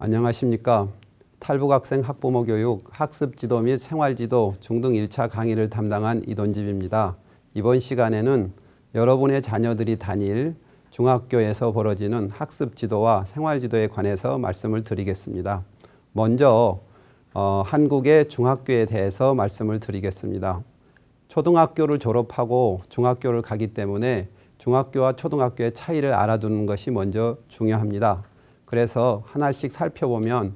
안녕하십니까. 탈북학생 학부모 교육, 학습지도 및 생활지도 중등 1차 강의를 담당한 이돈집입니다. 이번 시간에는 여러분의 자녀들이 다닐 중학교에서 벌어지는 학습지도와 생활지도에 관해서 말씀을 드리겠습니다. 먼저 한국의 중학교에 대해서 말씀을 드리겠습니다. 초등학교를 졸업하고 중학교를 가기 때문에 중학교와 초등학교의 차이를 알아두는 것이 먼저 중요합니다. 그래서 하나씩 살펴보면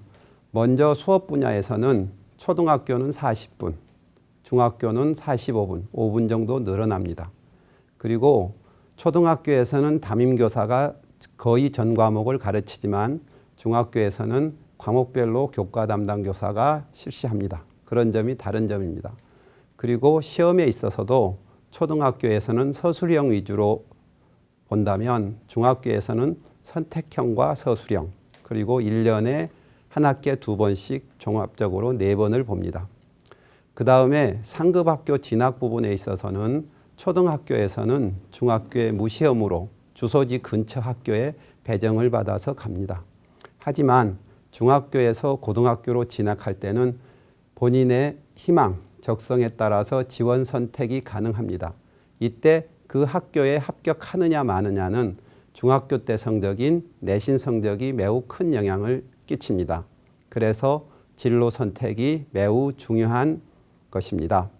먼저 수업 분야에서는 초등학교는 40분, 중학교는 45분, 5분 정도 늘어납니다. 그리고 초등학교에서는 담임교사가 거의 전 과목을 가르치지만 중학교에서는 과목별로 교과 담당 교사가 실시합니다. 그런 점이 다른 점입니다. 그리고 시험에 있어서도 초등학교에서는 서술형 위주로 본다면 중학교에서는 선택형과 서술형, 그리고 1년에 한 학기에 2번씩 종합적으로 4번을 봅니다. 그 다음에 상급학교 진학 부분에 있어서는 초등학교에서는 중학교에 무시험으로 주소지 근처 학교에 배정을 받아서 갑니다. 하지만 중학교에서 고등학교로 진학할 때는 본인의 희망, 적성에 따라서 지원 선택이 가능합니다. 이때 그 학교에 합격하느냐 마느냐는 중학교 때 성적인 내신 성적이 매우 큰 영향을 끼칩니다. 그래서 진로 선택이 매우 중요한 것입니다.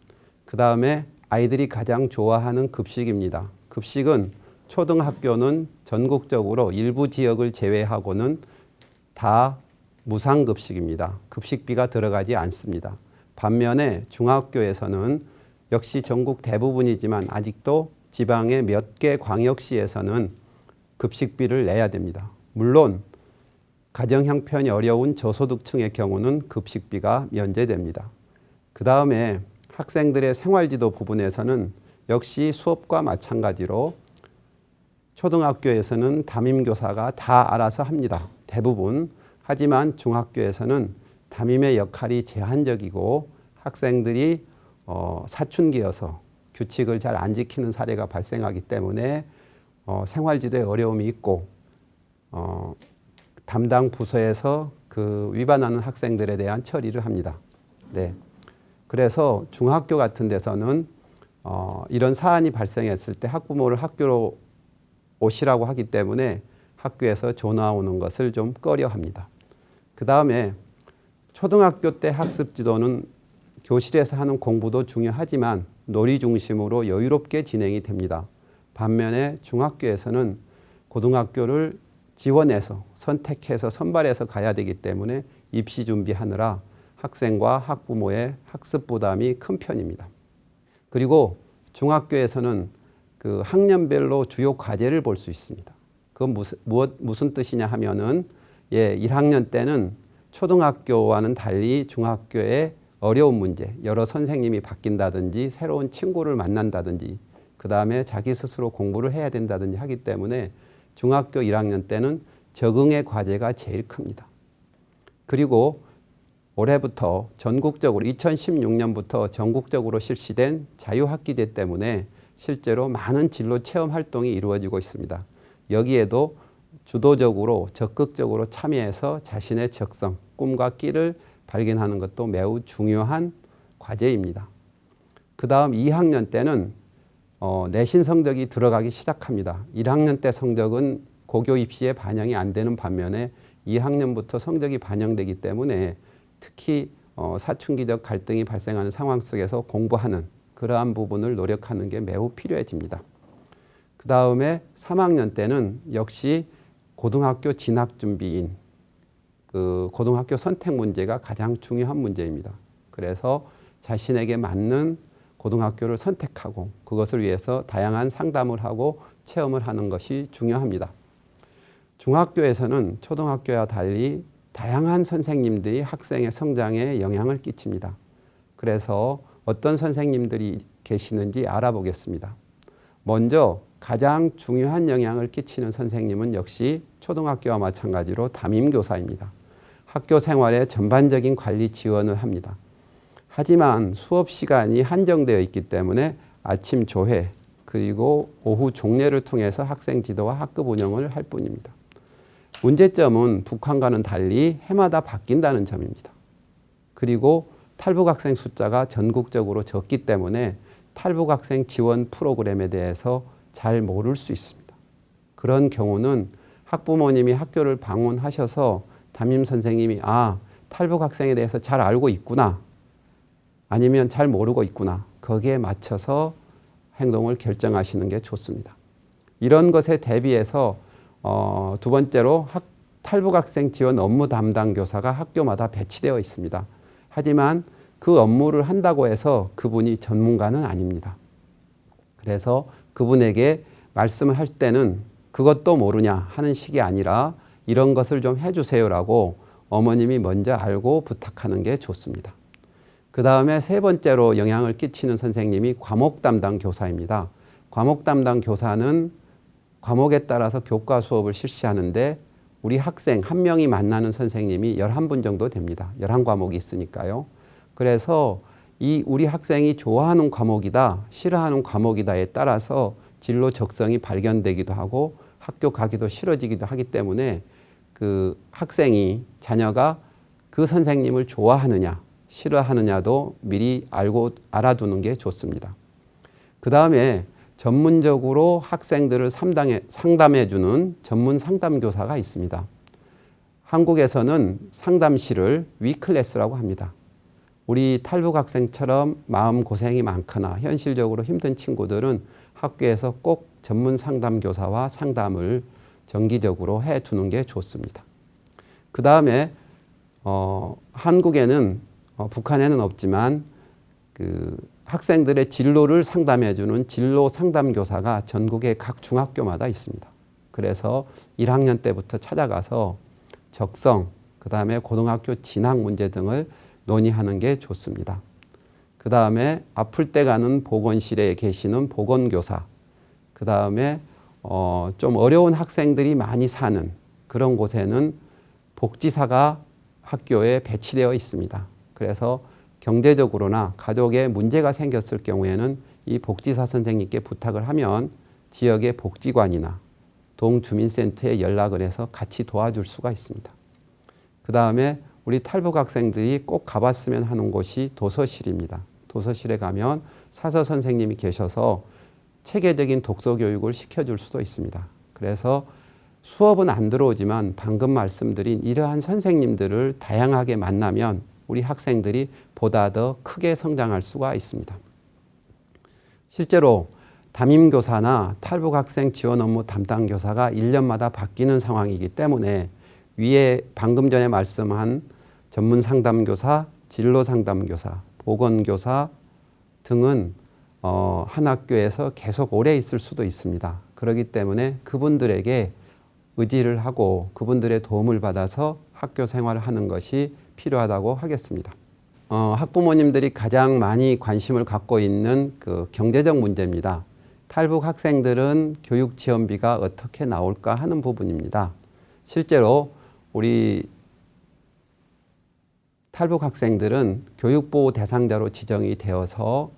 그 다음에 아이들이 가장 좋아하는 급식입니다. 급식은 초등학교는 전국적으로 일부 지역을 제외하고는 다 무상급식입니다. 급식비가 들어가지 않습니다. 반면에 중학교에서는 역시 전국 대부분이지만 아직도 지방의 몇 개 광역시에서는 급식비를 내야 됩니다. 물론 가정 형편이 어려운 저소득층의 경우는 급식비가 면제됩니다. 그 다음에 학생들의 생활지도 부분에서는 역시 수업과 마찬가지로 초등학교에서는 담임교사가 다 알아서 합니다. 대부분. 하지만 중학교에서는 담임의 역할이 제한적이고 학생들이 사춘기여서 규칙을 잘 안 지키는 사례가 발생하기 때문에 생활지도에 어려움이 있고 담당 부서에서 그 위반하는 학생들에 대한 처리를 합니다. 네. 그래서 중학교 같은 데서는 이런 사안이 발생했을 때 학부모를 학교로 오시라고 하기 때문에 학교에서 전화 오는 것을 좀 꺼려합니다. 그 다음에 초등학교 때 학습 지도는 교실에서 하는 공부도 중요하지만 놀이 중심으로 여유롭게 진행이 됩니다. 반면에 중학교에서는 고등학교를 지원해서 선택해서 선발해서 가야 되기 때문에 입시 준비하느라 학생과 학부모의 학습 부담이 큰 편입니다. 그리고 중학교에서는 그 학년별로 주요 과제를 볼 수 있습니다. 그건 무슨 뜻이냐 하면은 1학년 때는 초등학교와는 달리 중학교의 어려운 문제, 여러 선생님이 바뀐다든지 새로운 친구를 만난다든지 그 다음에 자기 스스로 공부를 해야 된다든지 하기 때문에 중학교 1학년 때는 적응의 과제가 제일 큽니다. 그리고 올해부터 전국적으로 2016년부터 전국적으로 실시된 자유학기제 때문에 실제로 많은 진로 체험 활동이 이루어지고 있습니다. 여기에도 주도적으로 적극적으로 참여해서 자신의 적성, 꿈과 끼를 발견하는 것도 매우 중요한 과제입니다. 그 다음 2학년 때는 내신 성적이 들어가기 시작합니다. 1학년 때 성적은 고교 입시에 반영이 안 되는 반면에 2학년부터 성적이 반영되기 때문에 특히 사춘기적 갈등이 발생하는 상황 속에서 공부하는 그러한 부분을 노력하는 게 매우 필요해집니다. 그 다음에 3학년 때는 역시 고등학교 진학 준비인 그 고등학교 선택 문제가 가장 중요한 문제입니다. 그래서 자신에게 맞는 고등학교를 선택하고 그것을 위해서 다양한 상담을 하고 체험을 하는 것이 중요합니다. 중학교에서는 초등학교와 달리 다양한 선생님들이 학생의 성장에 영향을 끼칩니다. 그래서 어떤 선생님들이 계시는지 알아보겠습니다. 먼저 가장 중요한 영향을 끼치는 선생님은 역시 초등학교와 마찬가지로 담임교사입니다. 학교 생활의 전반적인 관리 지원을 합니다. 하지만 수업 시간이 한정되어 있기 때문에 아침 조회 그리고 오후 종례를 통해서 학생 지도와 학급 운영을 할 뿐입니다. 문제점은 북한과는 달리 해마다 바뀐다는 점입니다. 그리고 탈북 학생 숫자가 전국적으로 적기 때문에 탈북 학생 지원 프로그램에 대해서 잘 모를 수 있습니다. 그런 경우는 학부모님이 학교를 방문하셔서 담임 선생님이 탈북 학생에 대해서 잘 알고 있구나, 아니면 잘 모르고 있구나, 거기에 맞춰서 행동을 결정하시는 게 좋습니다. 이런 것에 대비해서 두 번째로 탈북 학생 지원 업무 담당 교사가 학교마다 배치되어 있습니다. 하지만 그 업무를 한다고 해서 그분이 전문가는 아닙니다. 그래서 그분에게 말씀을 할 때는 그것도 모르냐 하는 식이 아니라 이런 것을 좀 해주세요라고 어머님이 먼저 알고 부탁하는 게 좋습니다. 그 다음에 세 번째로 영향을 끼치는 선생님이 과목 담당 교사입니다. 과목 담당 교사는 과목에 따라서 교과 수업을 실시하는데 우리 학생 한 명이 만나는 선생님이 11분 정도 됩니다. 11과목이 있으니까요. 그래서 이 우리 학생이 좋아하는 과목이다, 싫어하는 과목이다에 따라서 진로 적성이 발견되기도 하고 학교 가기도 싫어지기도 하기 때문에 그 학생이, 자녀가 그 선생님을 좋아하느냐 싫어하느냐도 미리 알아두는 게 좋습니다. 그 다음에 전문적으로 학생들을 상담해주는 전문 상담교사가 있습니다. 한국에서는 상담실을 위클래스라고 합니다. 우리 탈북 학생처럼 마음고생이 많거나 현실적으로 힘든 친구들은 학교에서 꼭 전문 상담교사와 상담을 정기적으로 해두는 게 좋습니다. 그 다음에 한국에는 북한에는 없지만 그 학생들의 진로를 상담해주는 진로 상담교사가 전국의 각 중학교마다 있습니다. 그래서 1학년 때부터 찾아가서 적성, 그 다음에 고등학교 진학 문제 등을 논의하는 게 좋습니다. 그 다음에 아플 때 가는 보건실에 계시는 보건교사, 그 다음에 좀 어려운 학생들이 많이 사는 그런 곳에는 복지사가 학교에 배치되어 있습니다. 그래서 경제적으로나 가족에 문제가 생겼을 경우에는 이 복지사 선생님께 부탁을 하면 지역의 복지관이나 동주민센터에 연락을 해서 같이 도와줄 수가 있습니다. 그 다음에 우리 탈북 학생들이 꼭 가봤으면 하는 곳이 도서실입니다. 도서실에 가면 사서 선생님이 계셔서 체계적인 독서 교육을 시켜줄 수도 있습니다. 그래서 수업은 안 들어오지만 방금 말씀드린 이러한 선생님들을 다양하게 만나면 우리 학생들이 보다 더 크게 성장할 수가 있습니다. 실제로 담임교사나 탈북 학생 지원 업무 담당 교사가 1년마다 바뀌는 상황이기 때문에 위에 방금 전에 말씀한 전문 상담교사, 진로 상담교사, 보건교사 등은 한 학교에서 계속 오래 있을 수도 있습니다. 그렇기 때문에 그분들에게 의지를 하고 그분들의 도움을 받아서 학교 생활을 하는 것이 필요하다고 하겠습니다. 학부모님들이 가장 많이 관심을 갖고 있는 그 경제적 문제입니다. 탈북 학생들은 교육 지원비가 어떻게 나올까 하는 부분입니다. 실제로 우리 탈북 학생들은 교육보호 대상자로 지정이 되어서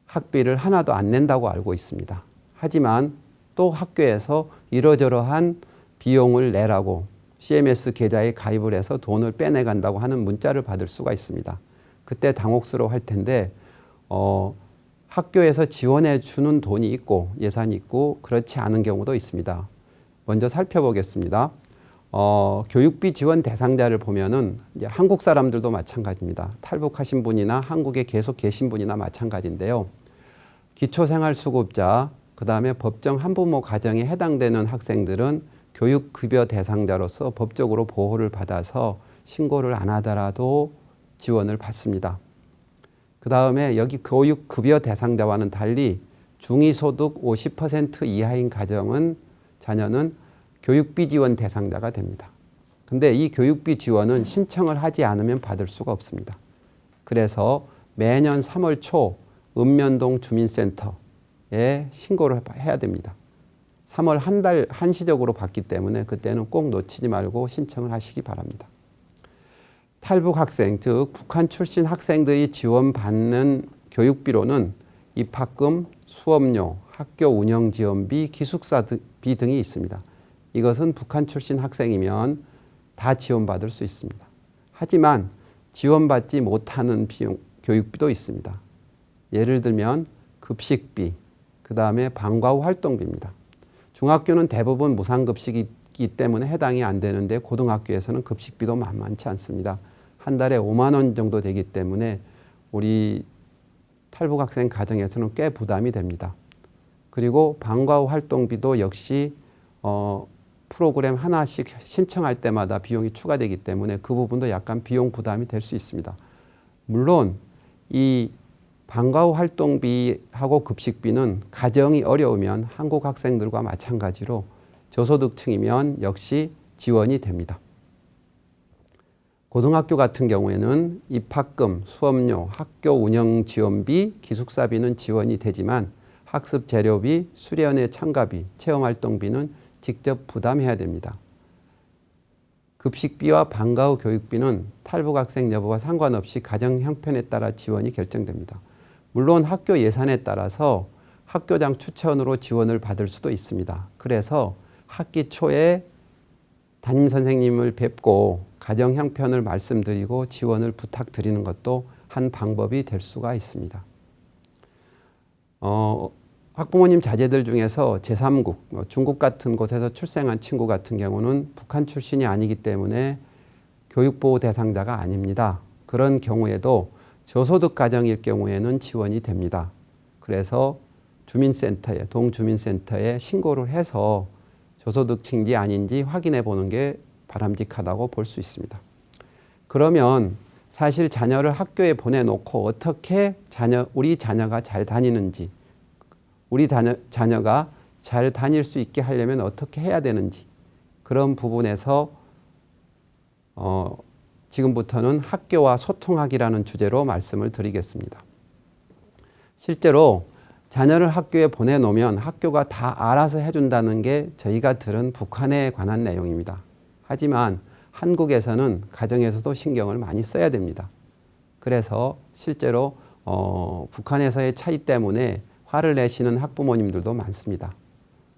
학비를 하나도 안 낸다고 알고 있습니다. 하지만 또 학교에서 이러저러한 비용을 내라고 CMS 계좌에 가입을 해서 돈을 빼내간다고 하는 문자를 받을 수가 있습니다. 그때 당혹스러워 할 텐데 학교에서 지원해 주는 돈이 있고 예산이 있고 그렇지 않은 경우도 있습니다. 먼저 살펴보겠습니다. 교육비 지원 대상자를 보면은 이제 한국 사람들도 마찬가지입니다. 탈북하신 분이나 한국에 계속 계신 분이나 마찬가지인데요. 기초생활수급자, 그 다음에 법정 한부모 가정에 해당되는 학생들은 교육급여 대상자로서 법적으로 보호를 받아서 신고를 안 하더라도 지원을 받습니다. 그 다음에 여기 교육급여 대상자와는 달리 중위소득 50% 이하인 가정은 자녀는 교육비 지원 대상자가 됩니다. 근데 이 교육비 지원은 신청을 하지 않으면 받을 수가 없습니다. 그래서 매년 3월 초 읍면동 주민센터에 신고를 해야 됩니다. 3월 한 달 한시적으로 받기 때문에 그때는 꼭 놓치지 말고 신청을 하시기 바랍니다. 탈북 학생, 즉 북한 출신 학생들이 지원받는 교육비로는 입학금, 수업료, 학교 운영 지원비, 기숙사비 등이 있습니다. 이것은 북한 출신 학생이면 다 지원받을 수 있습니다. 하지만 지원받지 못하는 비용, 교육비도 있습니다. 예를 들면 급식비, 그 다음에 방과 후 활동비입니다. 중학교는 대부분 무상급식이기 때문에 해당이 안 되는데 고등학교에서는 급식비도 만만치 않습니다. 한 달에 5만 원 정도 되기 때문에 우리 탈북학생 가정에서는 꽤 부담이 됩니다. 그리고 방과 후 활동비도 역시 프로그램 하나씩 신청할 때마다 비용이 추가되기 때문에 그 부분도 약간 비용 부담이 될 수 있습니다. 물론 이 방과 후 활동비하고 급식비는 가정이 어려우면 한국 학생들과 마찬가지로 저소득층이면 역시 지원이 됩니다. 고등학교 같은 경우에는 입학금, 수업료, 학교 운영 지원비, 기숙사비는 지원이 되지만 학습 재료비, 수련회 참가비, 체험활동비는 직접 부담해야 됩니다. 급식비와 방과 후 교육비는 탈북학생 여부와 상관없이 가정 형편에 따라 지원이 결정됩니다. 물론 학교 예산에 따라서 학교장 추천으로 지원을 받을 수도 있습니다. 그래서 학기 초에 담임 선생님을 뵙고 가정 형편을 말씀드리고 지원을 부탁드리는 것도 한 방법이 될 수가 있습니다. 학부모님 자제들 중에서 제3국, 중국 같은 곳에서 출생한 친구 같은 경우는 북한 출신이 아니기 때문에 교육보호 대상자가 아닙니다. 그런 경우에도 저소득 가정일 경우에는 지원이 됩니다. 그래서 주민센터에, 동주민센터에 신고를 해서 저소득층인지 아닌지 확인해 보는 게 바람직하다고 볼 수 있습니다. 그러면 사실 자녀를 학교에 보내놓고 어떻게 우리 자녀가 잘 다니는지, 우리 자녀가 잘 다닐 수 있게 하려면 어떻게 해야 되는지, 그런 부분에서 지금부터는 학교와 소통하기라는 주제로 말씀을 드리겠습니다. 실제로 자녀를 학교에 보내놓으면 학교가 다 알아서 해준다는 게 저희가 들은 북한에 관한 내용입니다. 하지만 한국에서는 가정에서도 신경을 많이 써야 됩니다. 그래서 실제로 북한에서의 차이 때문에 화를 내시는 학부모님들도 많습니다.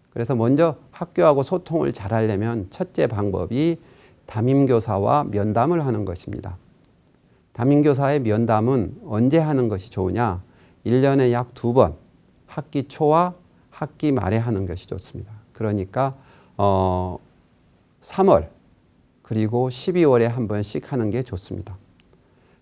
그래서 먼저 학교하고 소통을 잘하려면 첫째 방법이 담임교사와 면담을 하는 것입니다. 담임교사의 면담은 언제 하는 것이 좋으냐? 1년에 약 2번, 학기 초와 학기 말에 하는 것이 좋습니다. 그러니까 3월 그리고 12월에 한 번씩 하는 게 좋습니다.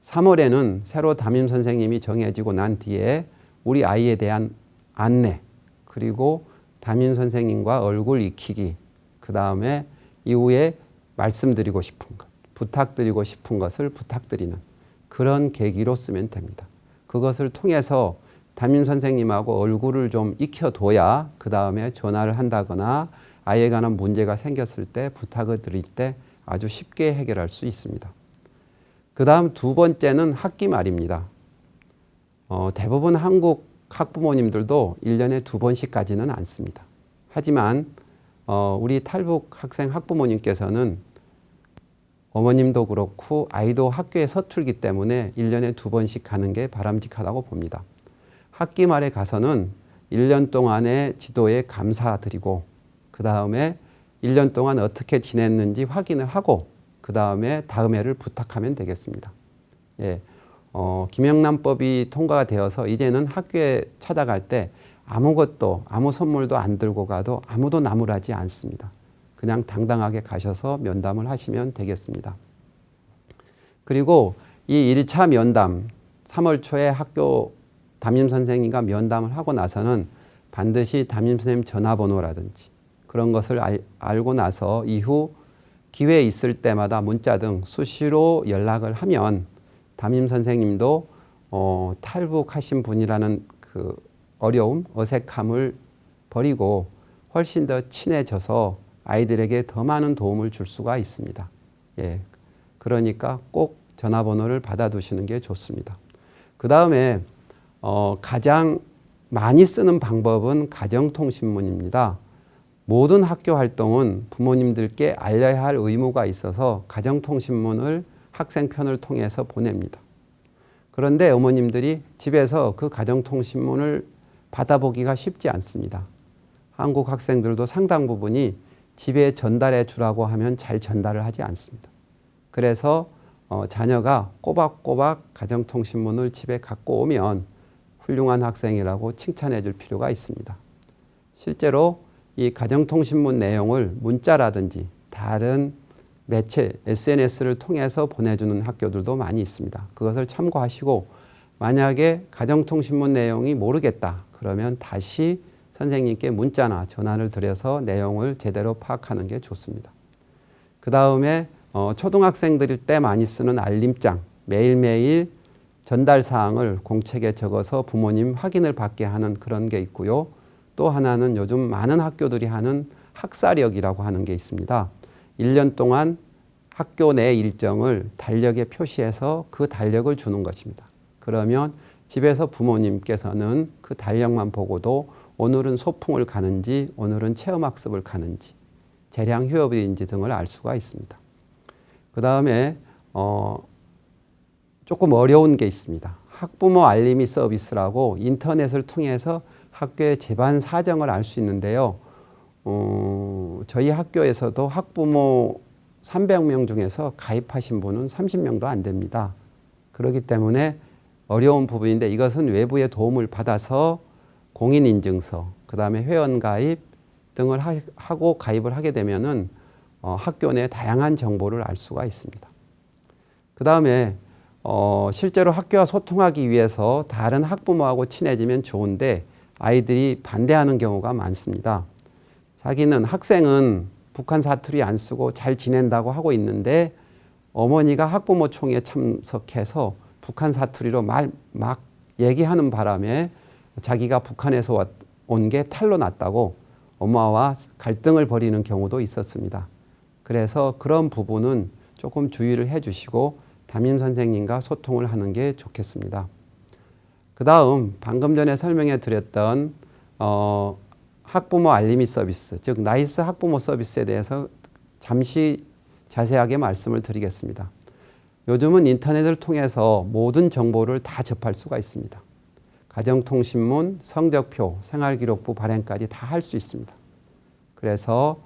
3월에는 새로 담임 선생님이 정해지고 난 뒤에 우리 아이에 대한 안내, 그리고 담임 선생님과 얼굴 익히기, 그 다음에 이후에 말씀드리고 싶은 것, 부탁드리고 싶은 것을 부탁드리는 그런 계기로 쓰면 됩니다. 그것을 통해서 담임 선생님하고 얼굴을 좀 익혀둬야 그 다음에 전화를 한다거나 아이에 관한 문제가 생겼을 때 부탁을 드릴 때 아주 쉽게 해결할 수 있습니다. 그 다음 두 번째는 학기 말입니다. 대부분 한국 학부모님들도 1년에 2번씩 가지는 않습니다. 하지만 우리 탈북 학생 학부모님께서는 어머님도 그렇고 아이도 학교에 서툴기 때문에 1년에 2번씩 가는 게 바람직하다고 봅니다. 학기 말에 가서는 1년 동안의 지도에 감사드리고 그 다음에 1년 동안 어떻게 지냈는지 확인을 하고 그 다음에 다음 해를 부탁하면 되겠습니다. 예, 김영란법이 통과가 되어서 이제는 학교에 찾아갈 때 아무것도 아무 선물도 안 들고 가도 아무도 나무라지 않습니다. 그냥 당당하게 가셔서 면담을 하시면 되겠습니다. 그리고 이 1차 면담 3월 초에 학교 담임 선생님과 면담을 하고 나서는 반드시 담임 선생님 전화번호라든지 그런 것을 알고 나서 이후 기회 있을 때마다 문자 등 수시로 연락을 하면 담임 선생님도 탈북하신 분이라는 그 어려움, 어색함을 버리고 훨씬 더 친해져서 아이들에게 더 많은 도움을 줄 수가 있습니다. 예, 그러니까 꼭 전화번호를 받아두시는 게 좋습니다. 그 다음에 가장 많이 쓰는 방법은 가정통신문입니다. 모든 학교 활동은 부모님들께 알려야 할 의무가 있어서 가정통신문을 학생 편을 통해서 보냅니다. 그런데 어머님들이 집에서 그 가정통신문을 받아보기가 쉽지 않습니다. 한국 학생들도 상당 부분이 집에 전달해 주라고 하면 잘 전달을 하지 않습니다. 그래서 자녀가 꼬박꼬박 가정통신문을 집에 갖고 오면 훌륭한 학생이라고 칭찬해 줄 필요가 있습니다. 실제로 이 가정통신문 내용을 문자라든지 다른 매체, SNS를 통해서 보내주는 학교들도 많이 있습니다. 그것을 참고하시고 만약에 가정통신문 내용이 모르겠다 그러면 다시 선생님께 문자나 전화를 드려서 내용을 제대로 파악하는 게 좋습니다. 그 다음에 초등학생들일 때 많이 쓰는 알림장, 매일매일 전달 사항을 공책에 적어서 부모님 확인을 받게 하는 그런 게 있고요. 또 하나는 요즘 많은 학교들이 하는 학사력이라고 하는 게 있습니다. 1년 동안 학교 내 일정을 달력에 표시해서 그 달력을 주는 것입니다. 그러면 집에서 부모님께서는 그 달력만 보고도 오늘은 소풍을 가는지 오늘은 체험학습을 가는지 재량 휴업일인지 등을 알 수가 있습니다. 그 다음에 조금 어려운 게 있습니다. 학부모 알림이 서비스라고 인터넷을 통해서 학교의 재반 사정을 알 수 있는데요. 저희 학교에서도 학부모 300명 중에서 가입하신 분은 30명도 안 됩니다. 그렇기 때문에 어려운 부분인데 이것은 외부의 도움을 받아서 공인인증서, 그 다음에 회원가입 등을 하고 가입을 하게 되면은 학교 내 다양한 정보를 알 수가 있습니다. 그 다음에 실제로 학교와 소통하기 위해서 다른 학부모하고 친해지면 좋은데 아이들이 반대하는 경우가 많습니다. 자기는 학생은 북한 사투리 안 쓰고 잘 지낸다고 하고 있는데 어머니가 학부모 총회에 참석해서 북한 사투리로 막 얘기하는 바람에 자기가 북한에서 온 게 탈로 났다고 엄마와 갈등을 벌이는 경우도 있었습니다. 그래서 그런 부분은 조금 주의를 해주시고 담임 선생님과 소통을 하는 게 좋겠습니다. 그 다음 방금 전에 설명해 드렸던 학부모 알림이 서비스, 즉 나이스 학부모 서비스에 대해서 잠시 자세하게 말씀을 드리겠습니다. 요즘은 인터넷을 통해서 모든 정보를 다 접할 수가 있습니다. 가정통신문, 성적표, 생활기록부 발행까지 다 할 수 있습니다. 그래서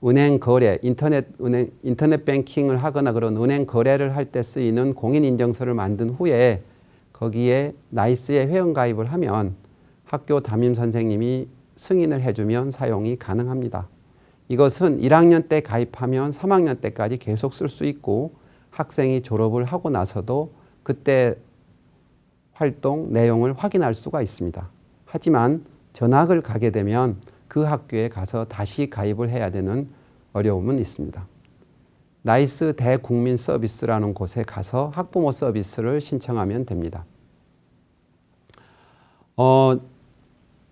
은행 거래, 인터넷 뱅킹을 하거나 그런 은행 거래를 할 때 쓰이는 공인인증서를 만든 후에 거기에 나이스에 회원가입을 하면 학교 담임 선생님이 승인을 해주면 사용이 가능합니다. 이것은 1학년 때 가입하면 3학년 때까지 계속 쓸 수 있고 학생이 졸업을 하고 나서도 그때 활동 내용을 확인할 수가 있습니다. 하지만 전학을 가게 되면 그 학교에 가서 다시 가입을 해야 되는 어려움은 있습니다. 나이스 대국민 서비스라는 곳에 가서 학부모 서비스를 신청하면 됩니다.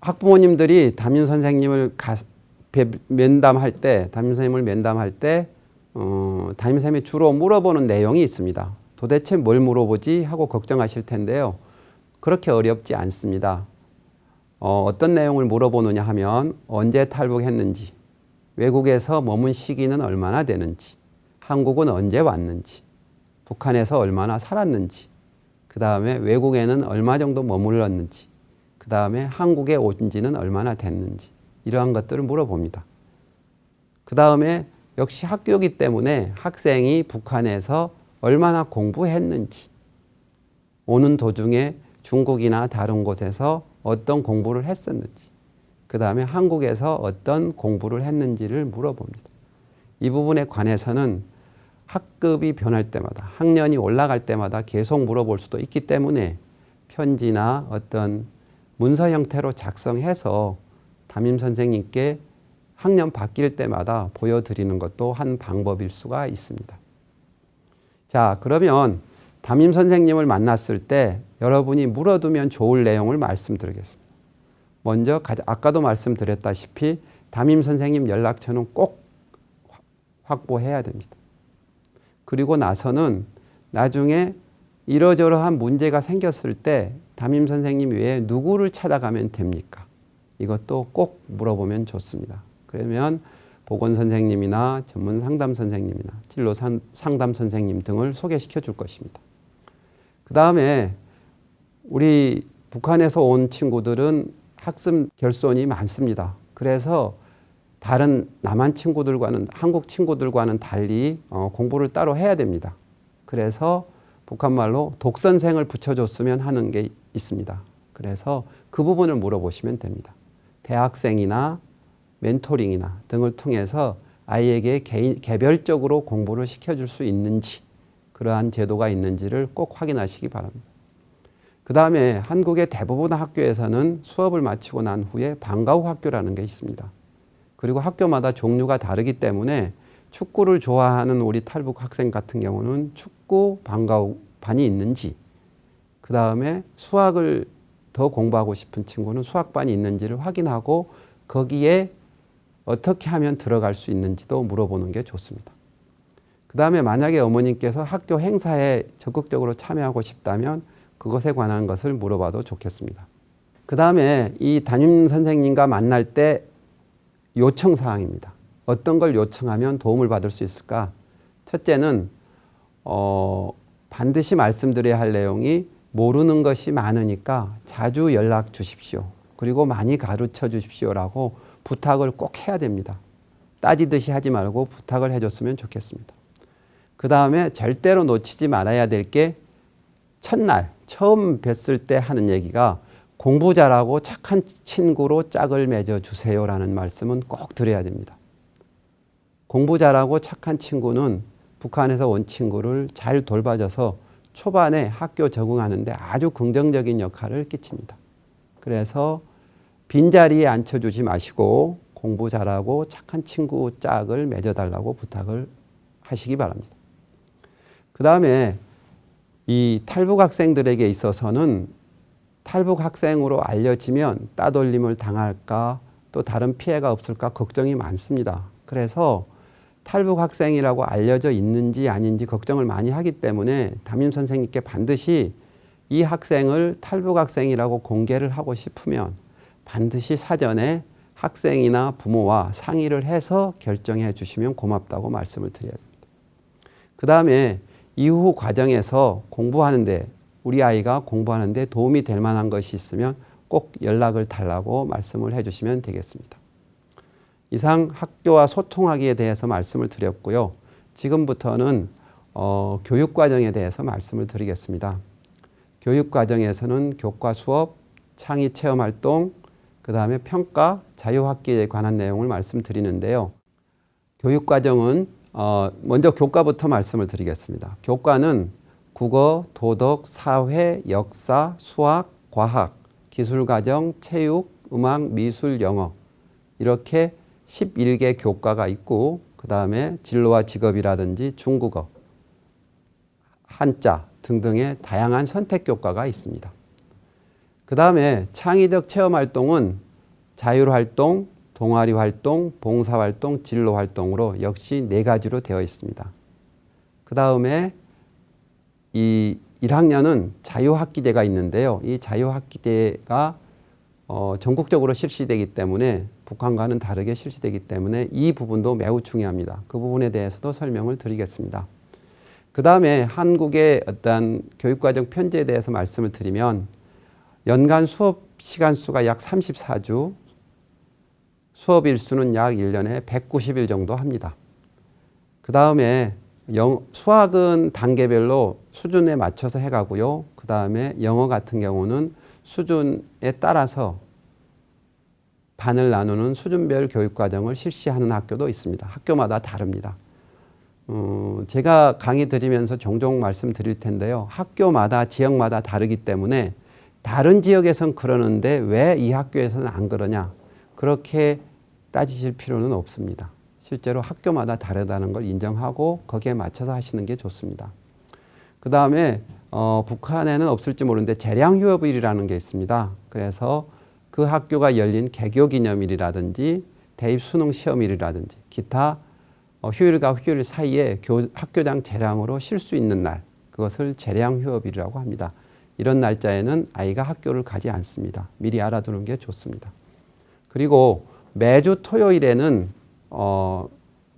학부모님들이 담임 선생님을 면담할 때, 담임 선생님이 주로 물어보는 내용이 있습니다. 도대체 뭘 물어보지 하고 걱정하실 텐데요. 그렇게 어렵지 않습니다. 어떤 내용을 물어보느냐 하면 언제 탈북했는지, 외국에서 머문 시기는 얼마나 되는지, 한국은 언제 왔는지, 북한에서 얼마나 살았는지, 그 다음에 외국에는 얼마 정도 머물렀는지, 그 다음에 한국에 온 지는 얼마나 됐는지 이러한 것들을 물어봅니다. 그 다음에 역시 학교이기 때문에 학생이 북한에서 얼마나 공부했는지, 오는 도중에 중국이나 다른 곳에서 어떤 공부를 했었는지, 그 다음에 한국에서 어떤 공부를 했는지를 물어봅니다. 이 부분에 관해서는 학급이 변할 때마다, 학년이 올라갈 때마다 계속 물어볼 수도 있기 때문에 편지나 어떤 문서 형태로 작성해서 담임 선생님께 학년 바뀔 때마다 보여드리는 것도 한 방법일 수가 있습니다. 자, 그러면 담임 선생님을 만났을 때 여러분이 물어두면 좋을 내용을 말씀드리겠습니다. 먼저 아까도 말씀드렸다시피 담임 선생님 연락처는 꼭 확보해야 됩니다. 그리고 나서는 나중에 이러저러한 문제가 생겼을 때 담임 선생님 외에 누구를 찾아가면 됩니까? 이것도 꼭 물어보면 좋습니다. 그러면 보건선생님이나 전문상담선생님이나 진로상담선생님 등을 소개시켜 줄 것입니다. 그 다음에 우리 북한에서 온 친구들은 학습 결손이 많습니다. 그래서 다른 남한 친구들과는 한국 친구들과는 달리 공부를 따로 해야 됩니다. 그래서 북한말로 독선생을 붙여줬으면 하는 게 있습니다. 그래서 그 부분을 물어보시면 됩니다. 대학생이나 멘토링이나 등을 통해서 아이에게 개별적으로 공부를 시켜줄 수 있는지, 그러한 제도가 있는지를 꼭 확인하시기 바랍니다. 그 다음에 한국의 대부분 학교에서는 수업을 마치고 난 후에 방과 후 학교라는 게 있습니다. 그리고 학교마다 종류가 다르기 때문에 축구를 좋아하는 우리 탈북 학생 같은 경우는 축구 방과 후 반이 있는지, 그 다음에 수학을 더 공부하고 싶은 친구는 수학반이 있는지를 확인하고 거기에 어떻게 하면 들어갈 수 있는지도 물어보는 게 좋습니다. 그 다음에 만약에 어머님께서 학교 행사에 적극적으로 참여하고 싶다면 그것에 관한 것을 물어봐도 좋겠습니다. 그 다음에 이 담임 선생님과 만날 때 요청사항입니다. 어떤 걸 요청하면 도움을 받을 수 있을까? 첫째는 반드시 말씀드려야 할 내용이 모르는 것이 많으니까 자주 연락 주십시오. 그리고 많이 가르쳐 주십시오라고 부탁을 꼭 해야 됩니다. 따지듯이 하지 말고 부탁을 해줬으면 좋겠습니다. 그 다음에 절대로 놓치지 말아야 될 게 첫날 처음 뵀을 때 하는 얘기가 공부 잘하고 착한 친구로 짝을 맺어주세요라는 말씀은 꼭 드려야 됩니다. 공부 잘하고 착한 친구는 북한에서 온 친구를 잘 돌봐줘서 초반에 학교 적응하는데 아주 긍정적인 역할을 끼칩니다. 그래서 빈자리에 앉혀주지 마시고 공부 잘하고 착한 친구 짝을 맺어달라고 부탁을 하시기 바랍니다. 그 다음에 이 탈북 학생들에게 있어서는 탈북 학생으로 알려지면 따돌림을 당할까 또 다른 피해가 없을까 걱정이 많습니다. 그래서 탈북 학생이라고 알려져 있는지 아닌지 걱정을 많이 하기 때문에 담임 선생님께 반드시 이 학생을 탈북 학생이라고 공개를 하고 싶으면 반드시 사전에 학생이나 부모와 상의를 해서 결정해 주시면 고맙다고 말씀을 드려야 됩니다. 그 다음에 이후 과정에서 공부하는데 우리 아이가 공부하는데 도움이 될 만한 것이 있으면 꼭 연락을 달라고 말씀을 해주시면 되겠습니다. 이상 학교와 소통하기에 대해서 말씀을 드렸고요. 지금부터는 교육과정에 대해서 말씀을 드리겠습니다. 교육과정에서는 교과 수업, 창의 체험활동, 그 다음에 평가, 자유학기에 관한 내용을 말씀드리는데요. 교육과정은 먼저 교과부터 말씀을 드리겠습니다. 교과는 국어, 도덕, 사회, 역사, 수학, 과학, 기술과정, 체육, 음악, 미술, 영어 이렇게 11개 교과가 있고 그 다음에 진로와 직업이라든지 중국어, 한자 등등의 다양한 선택 교과가 있습니다. 그 다음에 창의적 체험활동은 자율활동, 동아리활동, 봉사활동, 진로활동으로 역시 4가지로 되어 있습니다. 그 다음에 이 1학년은 자유학기제가 있는데요. 이 자유학기제가 전국적으로 실시되기 때문에 북한과는 다르게 실시되기 때문에 이 부분도 매우 중요합니다. 그 부분에 대해서도 설명을 드리겠습니다. 그 다음에 한국의 어떤 교육과정 편제에 대해서 말씀을 드리면 연간 수업 시간 수가 약 34주, 수업 일수는 약 1년에 190일 정도 합니다. 그 다음에 수학은 단계별로 수준에 맞춰서 해가고요. 그 다음에 영어 같은 경우는 수준에 따라서 반을 나누는 수준별 교육과정을 실시하는 학교도 있습니다. 학교마다 다릅니다. 제가 강의 드리면서 종종 말씀드릴 텐데요. 학교마다 지역마다 다르기 때문에 다른 지역에선 그러는데 왜 이 학교에서는 안 그러냐 그렇게 따지실 필요는 없습니다. 실제로 학교마다 다르다는 걸 인정하고 거기에 맞춰서 하시는 게 좋습니다. 그 다음에 북한에는 없을지 모르는데 재량휴업일이라는 게 있습니다. 그래서 그 학교가 열린 개교기념일이라든지 대입수능시험일이라든지 기타 휴일과 휴일 사이에 학교장 재량으로 쉴 수 있는 날, 그것을 재량휴업일이라고 합니다. 이런 날짜에는 아이가 학교를 가지 않습니다. 미리 알아두는 게 좋습니다. 그리고 매주 토요일에는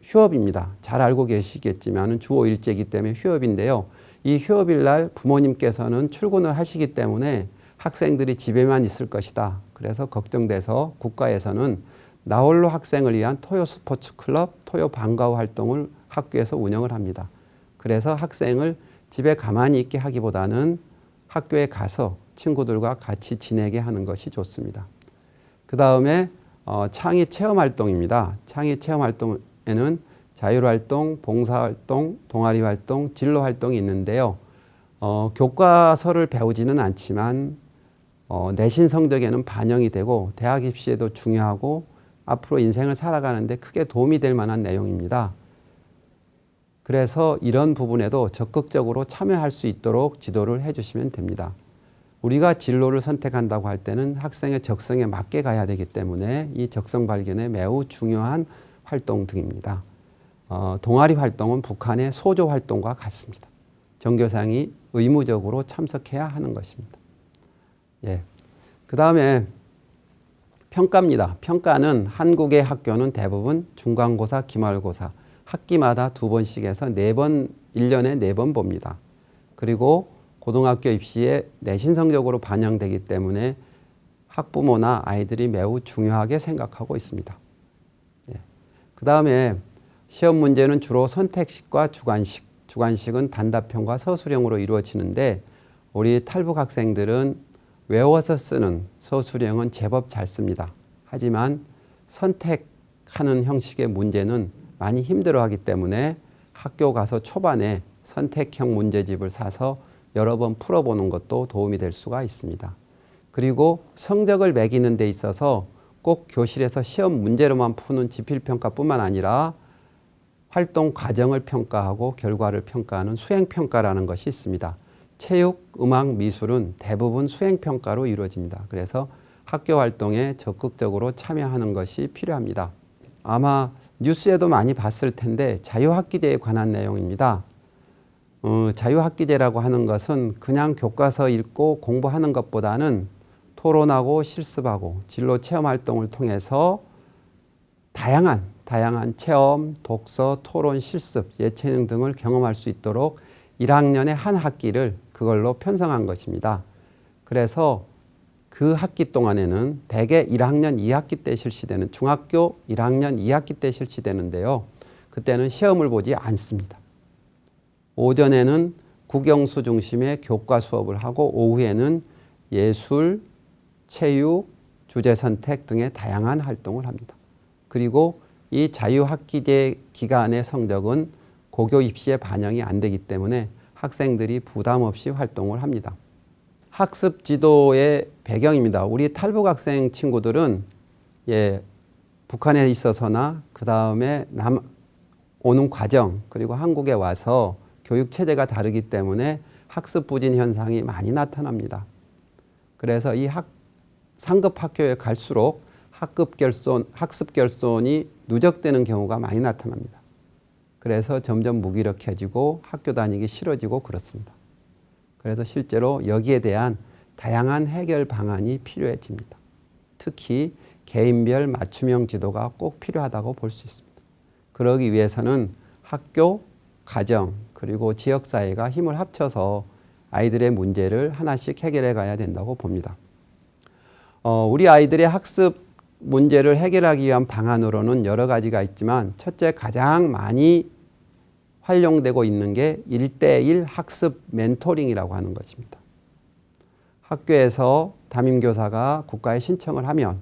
휴업입니다. 잘 알고 계시겠지만 주 5일제이기 때문에 휴업인데요. 이 휴업일 날 부모님께서는 출근을 하시기 때문에 학생들이 집에만 있을 것이다. 그래서 걱정돼서 국가에서는 나홀로 학생을 위한 토요 스포츠 클럽, 토요 방과후 활동을 학교에서 운영을 합니다. 그래서 학생을 집에 가만히 있게 하기보다는 학교에 가서 친구들과 같이 지내게 하는 것이 좋습니다. 그 다음에 창의 체험 활동입니다. 창의 체험 활동에는 자율활동, 봉사활동, 동아리 활동, 진로 활동이 있는데요. 교과서를 배우지는 않지만 내신 성적에는 반영이 되고 대학 입시에도 중요하고 앞으로 인생을 살아가는데 크게 도움이 될 만한 내용입니다. 그래서 이런 부분에도 적극적으로 참여할 수 있도록 지도를 해주시면 됩니다. 우리가 진로를 선택한다고 할 때는 학생의 적성에 맞게 가야 되기 때문에 이 적성 발견에 매우 중요한 활동 등입니다. 동아리 활동은 북한의 소조 활동과 같습니다. 전교생이 의무적으로 참석해야 하는 것입니다. 예. 그 다음에 평가입니다. 평가는 한국의 학교는 대부분 중간고사, 기말고사, 학기마다 2번씩 해서 4번, 1년에 4번 봅니다. 그리고 고등학교 입시에 내신 성적으로 반영되기 때문에 학부모나 아이들이 매우 중요하게 생각하고 있습니다. 예. 그 다음에 시험 문제는 주로 선택식과 주관식, 주관식은 단답형과 서술형으로 이루어지는데 우리 탈북 학생들은 외워서 쓰는 서술형은 제법 잘 씁니다. 하지만 선택하는 형식의 문제는 많이 힘들어하기 때문에 학교 가서 초반에 선택형 문제집을 사서 여러 번 풀어보는 것도 도움이 될 수가 있습니다. 그리고 성적을 매기는 데 있어서 꼭 교실에서 시험 문제로만 푸는 지필평가뿐만 아니라 활동 과정을 평가하고 결과를 평가하는 수행평가라는 것이 있습니다. 체육, 음악, 미술은 대부분 수행평가로 이루어집니다. 그래서 학교 활동에 적극적으로 참여하는 것이 필요합니다. 아마 뉴스에도 많이 봤을 텐데 자유학기제에 관한 내용입니다. 자유학기제라고 하는 것은 그냥 교과서 읽고 공부하는 것보다는 토론하고 실습하고 진로 체험 활동을 통해서 다양한 체험, 독서, 토론, 실습, 예체능 등을 경험할 수 있도록 1학년의 한 학기를 그걸로 편성한 것입니다. 그래서 그 학기 동안에는 대개 1학년 2학기 때 실시되는 중학교 1학년 2학기 때 실시되는데요. 그때는 시험을 보지 않습니다. 오전에는 국영수 중심의 교과 수업을 하고 오후에는 예술, 체육, 주제 선택 등의 다양한 활동을 합니다. 그리고 이 자유학기제 기간의 성적은 고교 입시에 반영이 안 되기 때문에 학생들이 부담 없이 활동을 합니다. 학습 지도의 배경입니다. 우리 탈북 학생 친구들은 북한에 있어서나 그 다음에 오는 과정 그리고 한국에 와서 교육 체제가 다르기 때문에 학습 부진 현상이 많이 나타납니다. 그래서 이 상급 학교에 갈수록 학습 결손이 누적되는 경우가 많이 나타납니다. 그래서 점점 무기력해지고 학교 다니기 싫어지고 그렇습니다. 그래서 실제로 여기에 대한 다양한 해결 방안이 필요해집니다. 특히 개인별 맞춤형 지도가 꼭 필요하다고 볼 수 있습니다. 그러기 위해서는 학교, 가정, 그리고 지역사회가 힘을 합쳐서 아이들의 문제를 하나씩 해결해 가야 된다고 봅니다. 우리 아이들의 학습 문제를 해결하기 위한 방안으로는 여러 가지가 있지만 첫째 가장 많이 활용되고 있는 게 1:1 학습 멘토링이라고 하는 것입니다. 학교에서 담임교사가 국가에 신청을 하면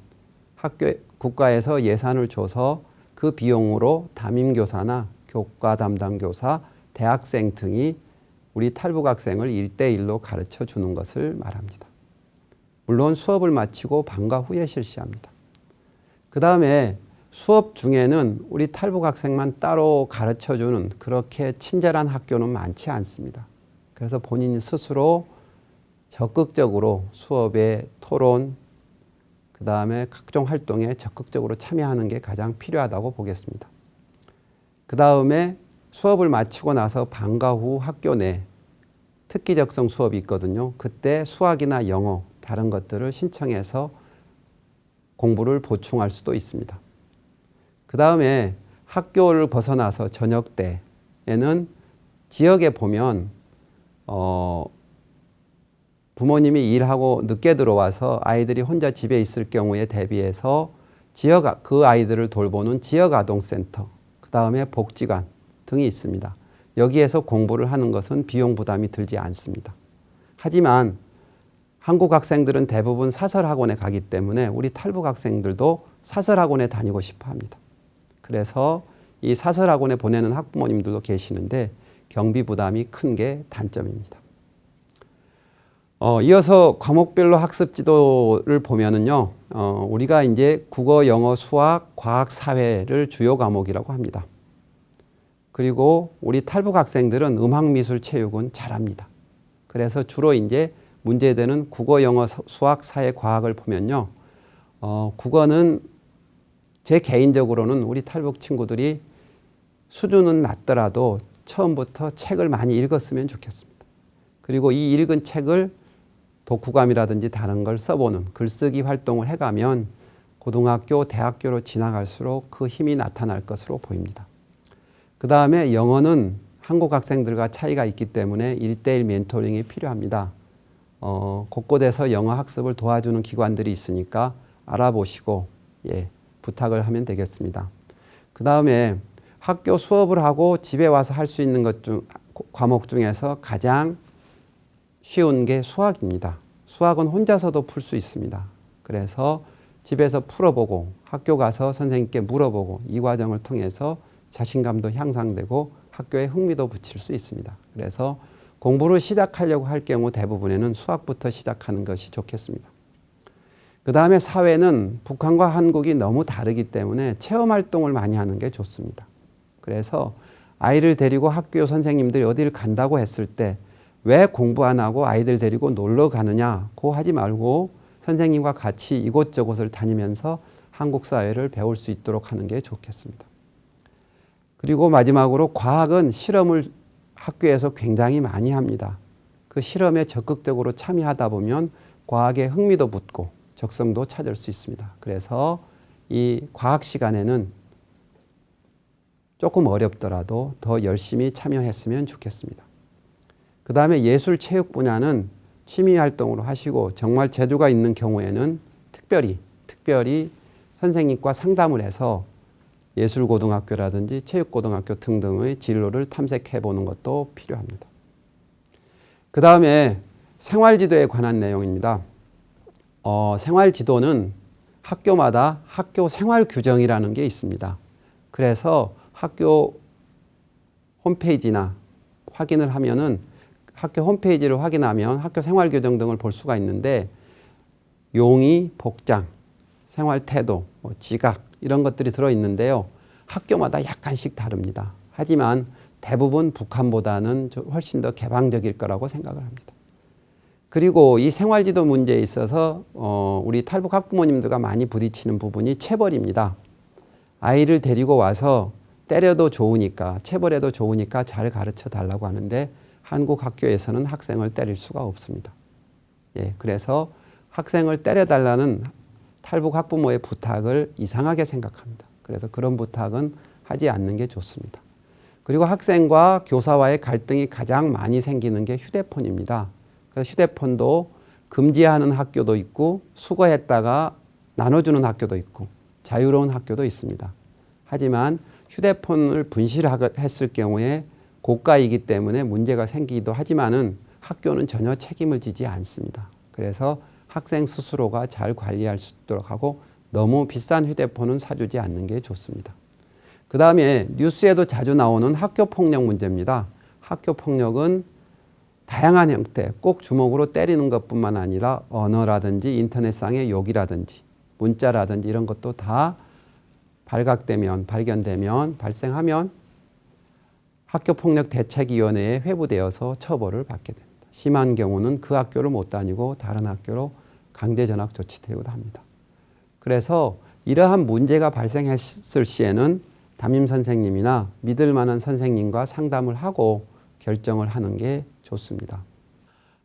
국가에서 예산을 줘서 그 비용으로 담임교사나 교과 담당 교사, 대학생 등이 우리 탈북 학생을 1:1로 가르쳐 주는 것을 말합니다. 물론 수업을 마치고 방과 후에 실시합니다. 그 다음에 수업 중에는 우리 탈북 학생만 따로 가르쳐주는 그렇게 친절한 학교는 많지 않습니다. 그래서 본인 스스로 적극적으로 수업에 토론, 그 다음에 각종 활동에 적극적으로 참여하는 게 가장 필요하다고 보겠습니다. 그 다음에 수업을 마치고 나서 방과 후 학교 내 특기적성 수업이 있거든요. 그때 수학이나 영어, 다른 것들을 신청해서 공부를 보충할 수도 있습니다. 그 다음에 학교를 벗어나서 저녁 때에는 지역에 보면 부모님이 일하고 늦게 들어와서 아이들이 혼자 집에 있을 경우에 대비해서 그 아이들을 돌보는 지역아동센터, 그 다음에 복지관 등이 있습니다. 여기에서 공부를 하는 것은 비용 부담이 들지 않습니다. 하지만 한국 학생들은 대부분 사설학원에 가기 때문에 우리 탈북 학생들도 사설학원에 다니고 싶어 합니다. 그래서 이 사설학원에 보내는 학부모님들도 계시는데 경비 부담이 큰 게 단점입니다. 이어서 과목별로 학습 지도를 보면은요, 우리가 이제 국어, 영어, 수학, 과학, 사회를 주요 과목이라고 합니다. 그리고 우리 탈북 학생들은 음악, 미술, 체육은 잘합니다. 그래서 주로 이제 문제되는 국어, 영어, 수학, 사회, 과학을 보면요, 국어는 제 개인적으로는 우리 탈북 친구들이 수준은 낮더라도 처음부터 책을 많이 읽었으면 좋겠습니다. 그리고 이 읽은 책을 독후감이라든지 다른 걸 써보는 글쓰기 활동을 해가면 고등학교, 대학교로 지나갈수록 그 힘이 나타날 것으로 보입니다. 그 다음에 영어는 한국 학생들과 차이가 있기 때문에 1:1 멘토링이 필요합니다. 곳곳에서 영어 학습을 도와주는 기관들이 있으니까 알아보시고 부탁을 하면 되겠습니다. 그 다음에 학교 수업을 하고 집에 와서 할 수 있는 과목 중에서 가장 쉬운 게 수학입니다. 수학은 혼자서도 풀 수 있습니다. 그래서 집에서 풀어보고 학교 가서 선생님께 물어보고 이 과정을 통해서 자신감도 향상되고 학교에 흥미도 붙일 수 있습니다. 그래서 공부를 시작하려고 할 경우 대부분에는 수학부터 시작하는 것이 좋겠습니다. 그 다음에 사회는 북한과 한국이 너무 다르기 때문에 체험활동을 많이 하는 게 좋습니다. 그래서 아이를 데리고 학교 선생님들이 어디를 간다고 했을 때 왜 공부 안 하고 아이들 데리고 놀러 가느냐, 그거 하지 말고 선생님과 같이 이곳저곳을 다니면서 한국 사회를 배울 수 있도록 하는 게 좋겠습니다. 그리고 마지막으로 과학은 실험을 학교에서 굉장히 많이 합니다. 그 실험에 적극적으로 참여하다 보면 과학에 흥미도 붙고 적성도 찾을 수 있습니다. 그래서 이 과학 시간에는 조금 어렵더라도 더 열심히 참여했으면 좋겠습니다. 그 다음에 예술 체육 분야는 취미 활동으로 하시고 정말 재주가 있는 경우에는 특별히 선생님과 상담을 해서 예술고등학교라든지 체육고등학교 등등의 진로를 탐색해 보는 것도 필요합니다. 그 다음에 생활지도에 관한 내용입니다. 생활지도는 학교마다 학교 생활규정이라는 게 있습니다. 그래서 학교 홈페이지나 확인을 하면은 학교 홈페이지를 확인하면 학교 생활규정 등을 볼 수가 있는데 용의, 복장, 생활태도, 지각 이런 것들이 들어있는데요. 학교마다 약간씩 다릅니다. 하지만 대부분 북한보다는 훨씬 더 개방적일 거라고 생각을 합니다. 그리고 이 생활지도 문제에 있어서 우리 탈북 학부모님들과 많이 부딪히는 부분이 체벌입니다. 아이를 데리고 와서 때려도 좋으니까, 체벌해도 좋으니까 잘 가르쳐 달라고 하는데 한국 학교에서는 학생을 때릴 수가 없습니다. 그래서 학생을 때려달라는 탈북 학부모의 부탁을 이상하게 생각합니다. 그래서 그런 부탁은 하지 않는 게 좋습니다. 그리고 학생과 교사와의 갈등이 가장 많이 생기는 게 휴대폰입니다. 그래서 휴대폰도 금지하는 학교도 있고 수거했다가 나눠주는 학교도 있고 자유로운 학교도 있습니다. 하지만 휴대폰을 분실했을 경우에 고가이기 때문에 문제가 생기기도 하지만은 학교는 전혀 책임을 지지 않습니다. 그래서 학생 스스로가 잘 관리할 수 있도록 하고 너무 비싼 휴대폰은 사주지 않는 게 좋습니다. 그 다음에 뉴스에도 자주 나오는 학교폭력 문제입니다. 학교폭력은 다양한 형태, 꼭 주먹으로 때리는 것뿐만 아니라 언어라든지 인터넷상의 욕이라든지 문자라든지 이런 것도 다 발견되면 발생하면 학교폭력대책위원회에 회부되어서 처벌을 받게 됩니다. 심한 경우는 그 학교를 못 다니고 다른 학교로 강제 전학 조치되기도 합니다. 그래서 이러한 문제가 발생했을 시에는 담임 선생님이나 믿을 만한 선생님과 상담을 하고 결정을 하는 게 좋습니다.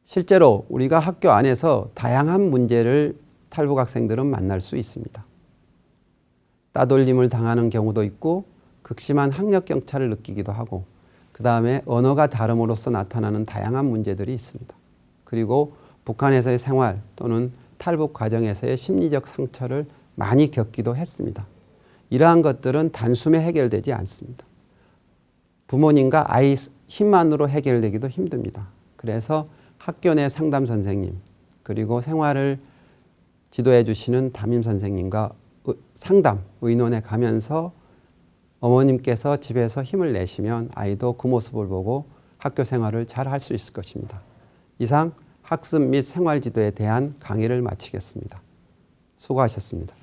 실제로 우리가 학교 안에서 다양한 문제를 탈북 학생들은 만날 수 있습니다. 따돌림을 당하는 경우도 있고 극심한 학력경차를 느끼기도 하고 그 다음에 언어가 다름으로써 나타나는 다양한 문제들이 있습니다. 그리고 북한에서의 생활 또는 탈북 과정에서의 심리적 상처를 많이 겪기도 했습니다. 이러한 것들은 단숨에 해결되지 않습니다. 부모님과 아이 힘만으로 해결되기도 힘듭니다. 그래서 학교 내 상담 선생님 그리고 생활을 지도해 주시는 담임 선생님과 상담, 의논해 가면서 어머님께서 집에서 힘을 내시면 아이도 그 모습을 보고 학교 생활을 잘 할 수 있을 것입니다. 이상 학습 및 생활지도에 대한 강의를 마치겠습니다. 수고하셨습니다.